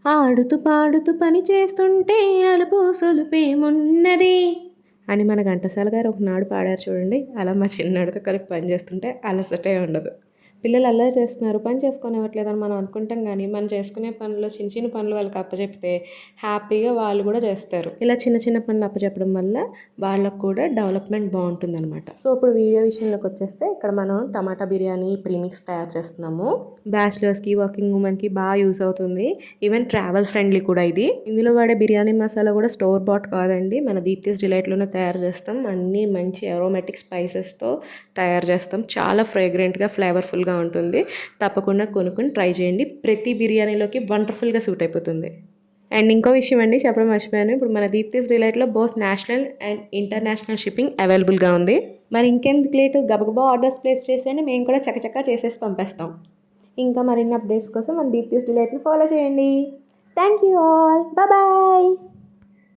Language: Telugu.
ఆడుతూ పాడుతూ పని చేస్తుంటే అలుపు సొలుపేమున్నది అని మన ఘంటసాల గారు ఒకనాడు పాడారు చూడండి. అలా మా చిన్నాడితో కలిపి పని చేస్తుంటే అలసటే ఉండదు. పిల్లలు అల్లరి చేస్తున్నారు, పని చేసుకొనివ్వట్లేదని మనం అనుకుంటాం కానీ మనం చేసుకునే పనులు చిన్న చిన్న పనులు వాళ్ళకి అప్పచెప్తే హ్యాపీగా వాళ్ళు కూడా చేస్తారు. ఇలా చిన్న చిన్న పనులు అప్పచెప్పడం వల్ల వాళ్ళకు కూడా డెవలప్మెంట్ బాగుంటుందన్నమాట. సో ఇప్పుడు వీడియో విషయంలోకి వచ్చేస్తే ఇక్కడ మనం టమాటా బిర్యానీ ప్రీమిక్స్ తయారు చేస్తున్నాము. బ్యాచిలర్స్కి, వర్కింగ్ ఉమెన్కి బాగా యూస్ అవుతుంది. ఈవెన్ ట్రావెల్ ఫ్రెండ్లీ కూడా ఇది. ఇందులో వాడే బిర్యానీ మసాలా కూడా స్టోర్ బాట్ కాదండి, మన దీప్తిస్ డిలైట్లోనే తయారు చేస్తాం. అన్నీ మంచి అరోమాటిక్ స్పైసెస్తో తయారు చేస్తాం. చాలా ఫ్రేగ్రెంట్గా ఫ్లేవర్ఫుల్గా ఉంటుంది. తప్పకుండా కొనుక్కొని ట్రై చేయండి. ప్రతి బిర్యానీలోకి వండర్ఫుల్గా సూట్ అయిపోతుంది. అండ్ ఇంకో విషయం అండి చెప్పడం మర్చిపోయాను, ఇప్పుడు మన దీప్తిస్ డిలైట్లో both national and international shipping అవైలబుల్గా ఉంది. మరి ఇంకెందుకు లేటు, గబగబా ఆర్డర్స్ ప్లేస్ చేసేయండి, మేము కూడా చకచకా చేసేసి పంపిస్తాం. ఇంకా మరిన్ని అప్డేట్స్ కోసం మన దీప్తిస్ డిలైట్ని ఫాలో చేయండి. Thank you all, bye.